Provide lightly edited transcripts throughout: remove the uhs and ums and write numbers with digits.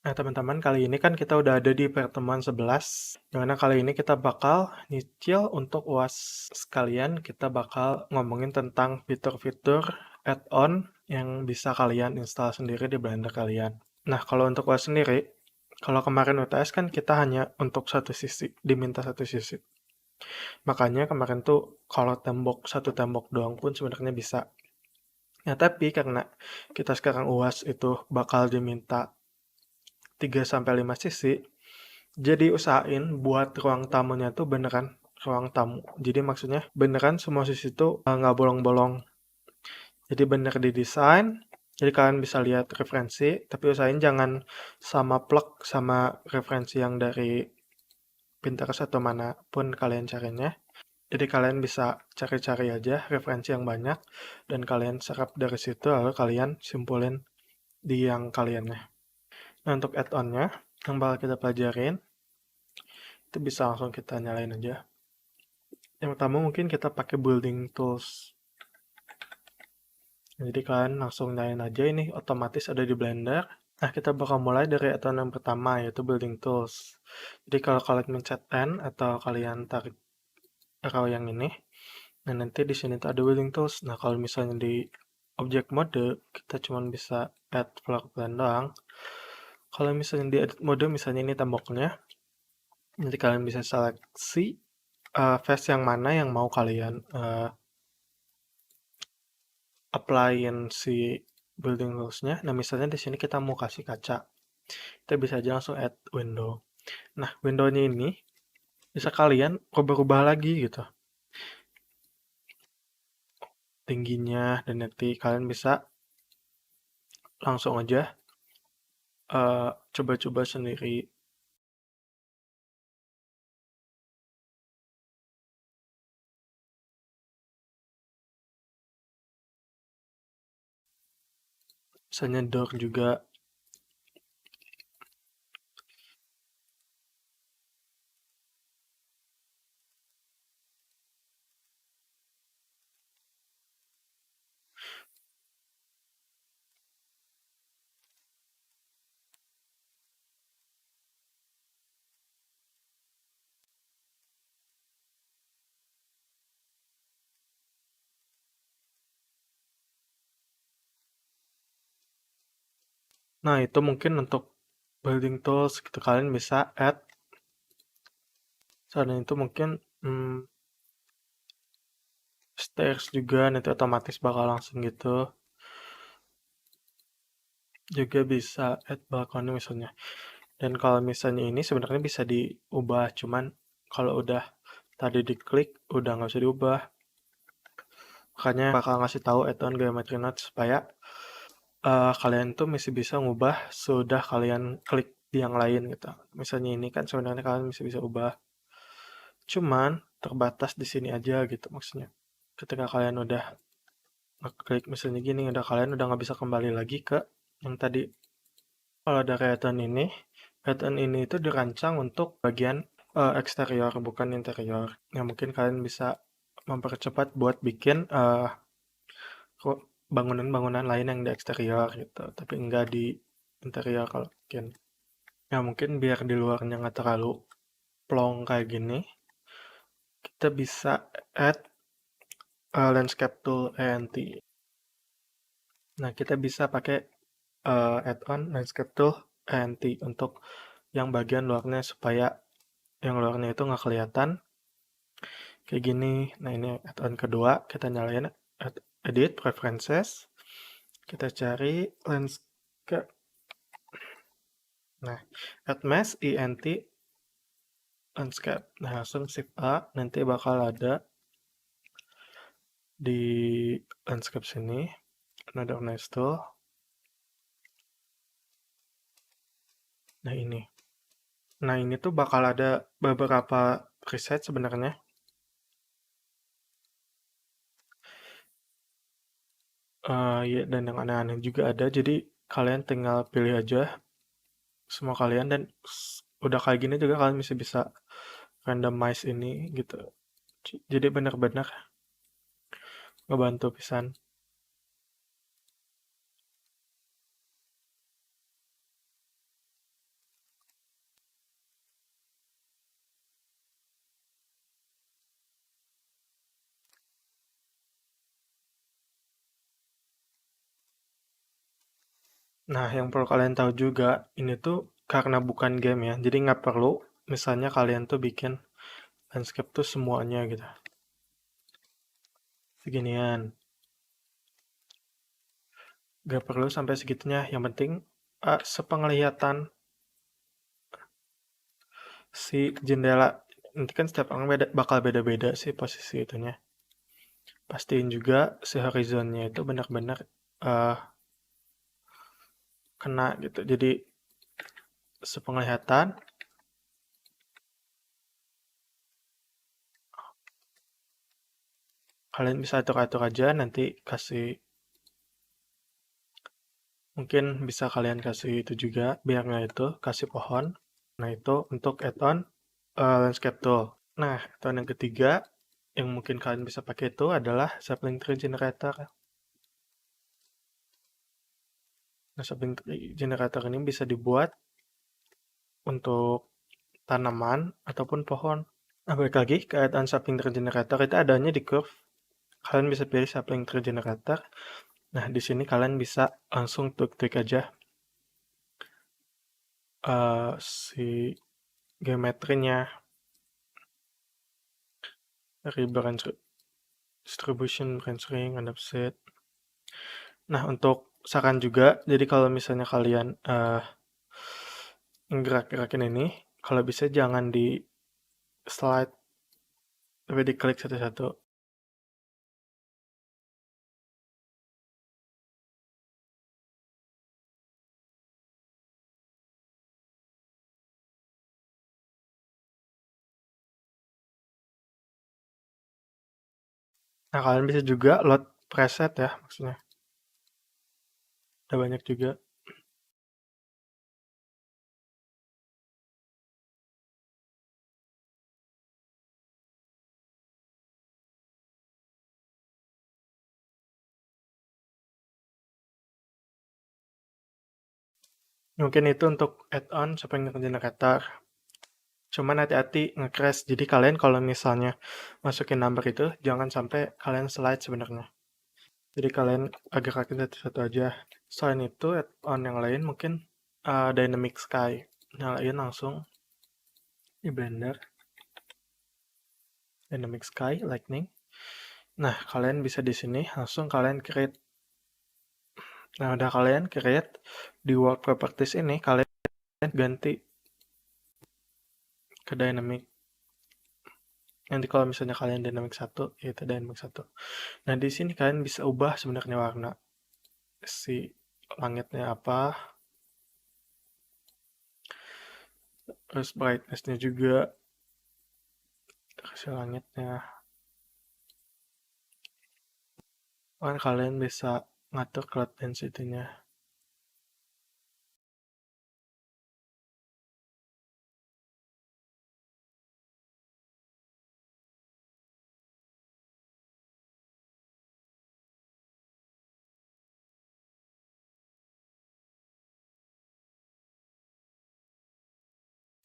Nah, teman-teman, kali ini kan kita udah ada di pertemuan 11, dimana kali ini kita bakal nyicil untuk UAS sekalian, kita bakal ngomongin tentang fitur-fitur add-on yang bisa kalian install sendiri di Blender kalian. Nah, kalau untuk UAS sendiri, kalau kemarin UTS kan kita hanya untuk satu sisi, diminta satu sisi. Makanya kemarin tuh kalau satu tembok doang pun sebenarnya bisa. Nah, tapi karena kita sekarang UAS itu bakal diminta 3-5 sisi, jadi usahain buat ruang tamunya tuh beneran ruang tamu. Jadi maksudnya beneran semua sisi tuh nggak bolong-bolong. Jadi bener didesain, jadi kalian bisa lihat referensi, tapi usahain jangan sama plug sama referensi yang dari Pinterest atau manapun kalian carinya. Jadi kalian bisa cari-cari aja referensi yang banyak, dan kalian serap dari situ, lalu kalian simpulin di yang kaliannya. Nah, untuk add-onnya, yang bakal kita pelajarin, itu bisa langsung kita nyalain aja. Yang pertama mungkin kita pakai building tools. Jadi kalian langsung nyalain aja, ini otomatis ada di Blender. Nah, kita bakal mulai dari add-on yang pertama, yaitu building tools. Jadi kalau kalian mencet N atau kalian tarik arrow yang ini, nah nanti di sini tuh ada building tools. Nah, kalau misalnya di object mode, kita cuma bisa add floor plan doang. Kalau misalnya di edit mode, misalnya ini temboknya, nanti kalian bisa seleksi face yang mana yang mau kalian applyin si building rules-nya. Nah, misalnya di sini kita mau kasih kaca. Kita bisa aja langsung add window. Nah, window-nya ini bisa kalian rubah-rubah lagi gitu. Tingginya, dan nanti kalian bisa langsung aja coba-coba sendiri. Misalnya door juga. Nah, itu mungkin untuk building tools gitu. Kalian bisa add. Selain itu mungkin stairs juga nanti otomatis bakal langsung gitu. Juga bisa add balcony misalnya. Dan kalau misalnya ini sebenarnya bisa diubah, cuman kalau udah tadi diklik udah nggak bisa diubah. Makanya bakal ngasih tahu add-on geometry node supaya kalian tuh masih bisa ngubah sudah kalian klik di yang lain gitu. Misalnya ini kan sebenarnya kalian masih bisa ubah, cuman terbatas di sini aja gitu maksudnya. Ketika kalian udah ngeklik misalnya gini, kalian udah nggak bisa kembali lagi ke yang tadi. Kalau dari add-on ini itu dirancang untuk bagian eksterior, bukan interior. Yang mungkin kalian bisa mempercepat buat bikin bangunan-bangunan lain yang di eksterior gitu, tapi enggak di interior kalau bikin. Ya mungkin biar di luarnya nggak terlalu plong kayak gini, kita bisa add landscape tool ANT. Nah, kita bisa pakai add-on landscape tool ANT untuk yang bagian luarnya supaya yang luarnya itu nggak kelihatan kayak gini. Nah, ini add-on kedua, kita nyalain edit preferences, kita cari landscape. Nah, add mesh ent landscape. Nah, langsung shift A, nanti bakal ada di landscape sini another nice tool. Nah, ini tuh bakal ada beberapa preset sebenarnya. Ya, dan yang aneh-aneh juga ada. Jadi kalian tinggal pilih aja semua kalian, dan udah kayak gini juga kalian bisa randomize ini gitu. Jadi benar-benar ngebantu pisan. Nah, yang perlu kalian tahu juga, ini tuh karena bukan game ya, jadi nggak perlu misalnya kalian tuh bikin landscape tuh semuanya gitu. Seginian. Nggak perlu sampai segitunya, yang penting sepenglihatan si jendela. Nanti kan setiap orang bakal beda-beda sih posisi itunya. Pastiin juga si horizonnya itu benar-benar eh, kena gitu. Jadi sepenglihatan kalian bisa atur-atur aja, nanti kasih, mungkin bisa kalian kasih itu juga biar nggak itu kasih pohon. Nah, itu untuk add-on landscape tool. Nah, add-on yang ketiga yang mungkin kalian bisa pakai itu adalah sapling tree generator. Nah, sapling tree generator ini bisa dibuat untuk tanaman ataupun pohon. Nah, balik lagi ke add-on sapling tree generator itu adanya di curve. Kalian bisa pilih sapling tree generator. Nah, di sini kalian bisa langsung klik aja si geometrinya dari branch distribution, branch ring, and offset. Nah, untuk saran juga, jadi kalau misalnya kalian ngegerak-gerakin ini, kalau bisa jangan di slide, tapi diklik satu-satu. Nah, kalian bisa juga load preset ya, maksudnya. Ada banyak juga. Mungkin itu untuk add-on Shopping Generator. Cuman hati-hati nge-crash. Jadi kalian kalau misalnya masukin number itu, jangan sampai kalian slide sebenarnya. Jadi kalian agak-agak satu-satu aja. Selain itu, add-on yang lain mungkin Dynamic Sky. Nyalain langsung di Blender. Dynamic Sky, Lightning. Nah, kalian bisa di sini langsung kalian create. Nah, udah kalian create di World Properties ini, kalian ganti ke Dynamic. Nanti kalau misalnya kalian Dynamic 1, ya itu Dynamic 1. Nah, di sini kalian bisa ubah sebenarnya warna si langitnya apa, terus brightness-nya juga, kasih langitnya. Kan kalian bisa ngatur cloud density-nya.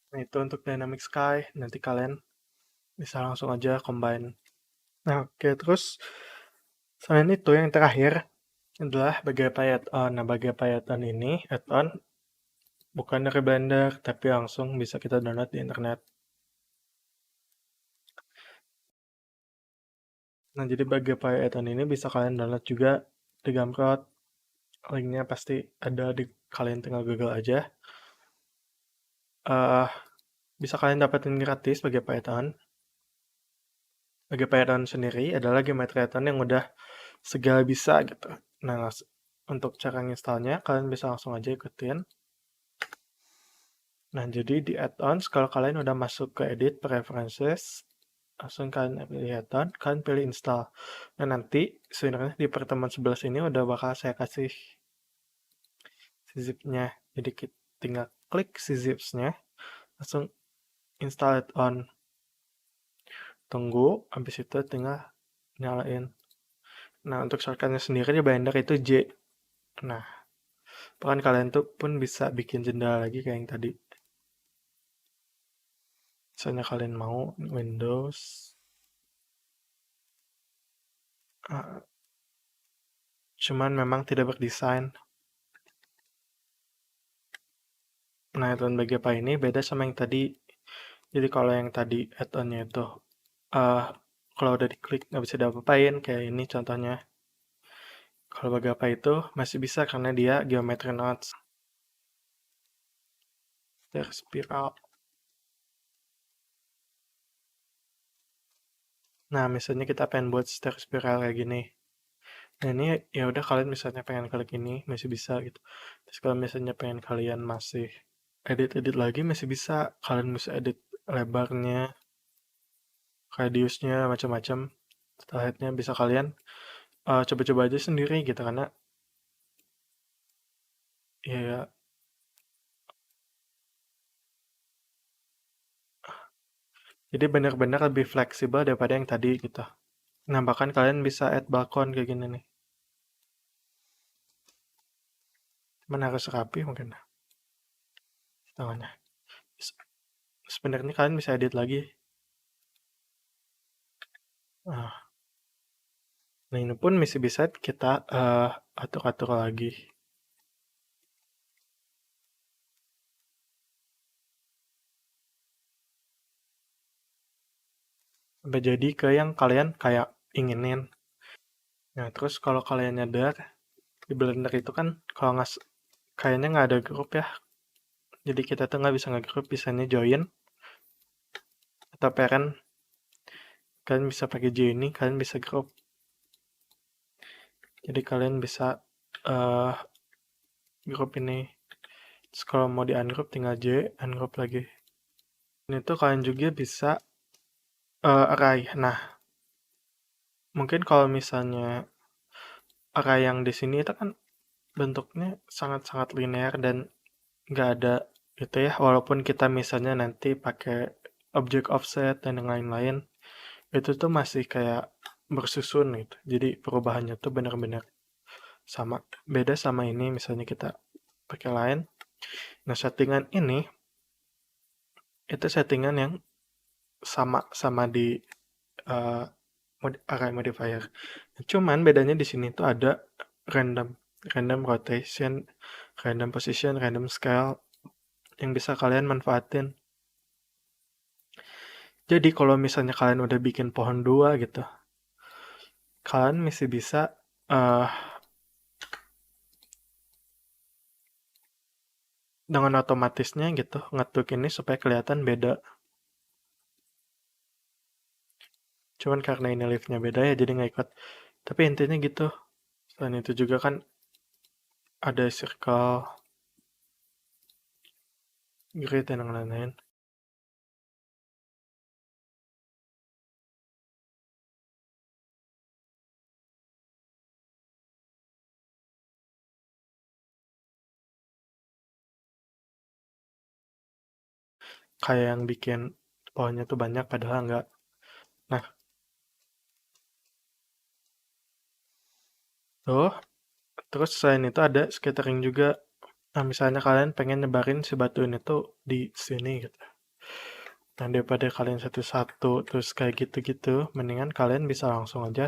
Nah, itu untuk Dynamic Sky, nanti kalian bisa langsung aja combine. Nah, oke, terus selain itu yang terakhir adalah bagai add-on. Nah, bagai add-on ini, add-on bukan dari Blender, tapi langsung bisa kita download di internet. Nah, jadi bagai add-on ini bisa kalian download juga di Gumroad. Linknya pasti ada di kalian tinggal Google aja. eh Bisa kalian dapetin gratis bagi Python. Bagi Python sendiri adalah geometri Python yang udah segala bisa gitu. Nah, untuk cara installnya kalian bisa langsung aja ikutin. Nah, jadi di add-ons kalau kalian udah masuk ke edit preferences, langsung kalian pilih add-on, kalian pilih install. Nah, nanti sebenarnya di pertemuan 11 ini udah bakal saya kasih si zip-nya. Jadi kita tinggal klik si zips-nya, langsung install add-on. Tunggu, habis itu tinggal nyalain. Nah, untuk shortcut-nya sendiri di Blender itu J. Nah, bahkan kalian tuh pun bisa bikin jendela lagi kayak yang tadi. Misalnya kalian mau Windows, cuman memang tidak berdesain. Nah, add-on bagi apa ini beda sama yang tadi. Jadi kalau yang tadi add-onnya itu uh, kalau udah diklik nggak bisa diapa-apain, kayak ini contohnya. Kalau bagi apa itu masih bisa karena dia geometry nodes. Stair spiral. Nah, misalnya kita pengen buat stair spiral kayak gini. Nah, ini ya udah kalian misalnya pengen klik ini masih bisa gitu. Terus kalau misalnya pengen kalian masih edit-edit lagi masih bisa. Kalian bisa edit lebarnya, radiusnya, macam-macam. Setelahnya bisa kalian coba-coba aja sendiri gitu karena ya jadi benar-benar lebih fleksibel daripada yang tadi gitu. Nah, bahkan kalian bisa add balkon kayak gini nih. Cuman harus rapi mungkin tangannya. Sebenarnya kalian bisa edit lagi. Nah, ini pun masih bisa kita atur-atur lagi. Sampai jadi ke yang kalian kayak inginin. Nah, terus kalau kalian nyadar, di Blender itu kan kalau nggak kayaknya nggak ada grup ya. Jadi kita tuh nggak bisa nge-group, bisanya join atau parent. Kalian bisa pakai J ini, kalian bisa group. Jadi kalian bisa uh, grup ini. Terus kalau mau di ungroup tinggal J, ungroup lagi. Ini tuh kalian juga bisa array. Nah, mungkin kalau misalnya array yang di sini itu kan bentuknya sangat-sangat linear dan nggak ada gitu ya. Walaupun kita misalnya nanti pakai object offset dan yang lain-lain, itu tuh masih kayak bersusun gitu. Jadi perubahannya tuh benar-benar sama. Beda sama ini misalnya kita pakai line. Nah, settingan ini itu settingan yang sama di uh, array modifier. Cuman bedanya di sini tuh ada random, random rotation, random position, random scale yang bisa kalian manfaatin. Jadi kalau misalnya kalian udah bikin pohon 2 gitu, kalian masih bisa uh, dengan otomatisnya gitu ngetuk ini supaya kelihatan beda. Cuman karena ini liftnya beda ya jadi nggak ikut. Tapi intinya gitu. Selain itu juga kan ada circle, grid dan yang lain-lain. Kayak yang bikin pohonnya tuh banyak padahal nggak. Nah, tuh. Terus selain itu ada scattering juga. Nah, misalnya kalian pengen nyebarin si batu ini tuh di sini gitu. Nah, daripada kalian satu-satu terus kayak gitu-gitu, mendingan kalian bisa langsung aja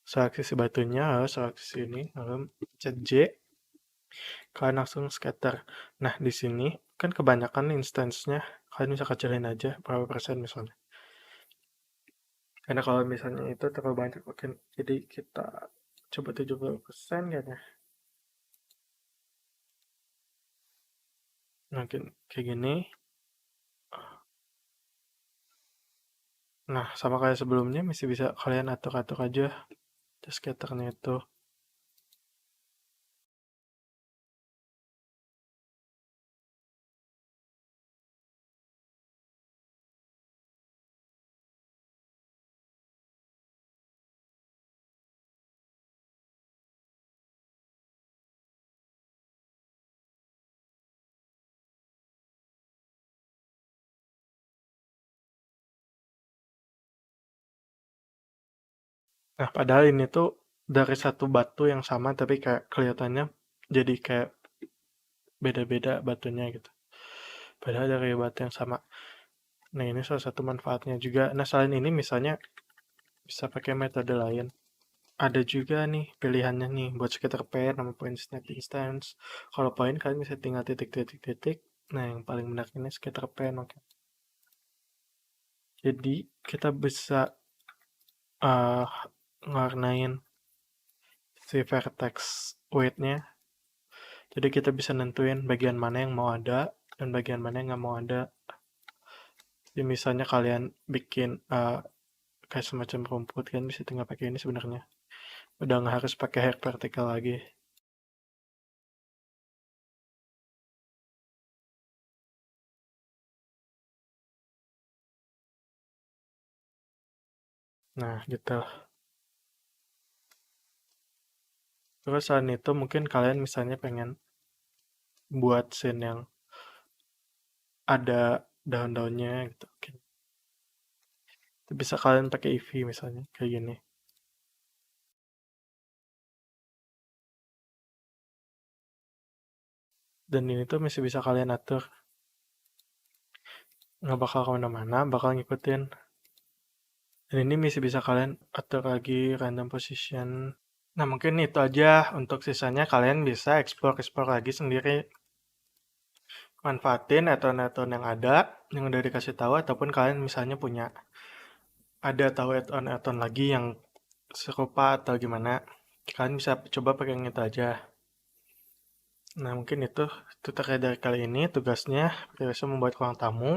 seleksi si batunya, lalu seleksi sini, lalu pencet J, kalian langsung scatter. Nah, di sini kan kebanyakan instance-nya kalian bisa kecilin aja berapa persen misalnya. Karena kalau misalnya itu terlalu banyak, mungkin jadi kita coba 70% kayaknya. Mungkin kayak gini. Nah, sama kayak sebelumnya masih bisa kalian atur-atur aja terus scatternya itu. Nah, padahal ini tuh dari satu batu yang sama tapi kayak kelihatannya jadi kayak beda-beda batunya gitu. Padahal dari batu yang sama. Nah, ini salah satu manfaatnya juga. Nah, selain ini misalnya bisa pakai metode lain. ada juga nih pilihannya nih buat scatter pair nama point snap instance. Kalau point kalian bisa tinggal titik. Nah, yang paling benar ini scatter pair, oke. Jadi kita bisa uh, ngewarnain si vertex weight-nya. Jadi kita bisa nentuin bagian mana yang mau ada dan bagian mana yang nggak mau ada. Jadi misalnya kalian bikin kayak semacam rumput, kan bisa tinggal pakai ini sebenarnya. Udah nggak harus pakai hair particle lagi. Nah, gitu. Terus selain itu mungkin kalian misalnya pengen buat scene yang ada daun-daunnya gitu. Mungkin bisa kalian pakai Eevee misalnya kayak gini. Dan ini tuh masih bisa kalian atur. Nggak bakal kemana-mana, bakal ngikutin. Dan ini masih bisa kalian atur lagi random position. Nah, mungkin itu aja. Untuk sisanya kalian bisa explore lagi sendiri. Manfaatin add-on yang ada, yang udah dikasih tahu, ataupun kalian misalnya punya tahu add-on lagi yang serupa atau gimana. Kalian bisa coba pakai yang itu aja. Nah, mungkin itu terkait dari kali ini tugasnya. Biasa membuat ruang tamu.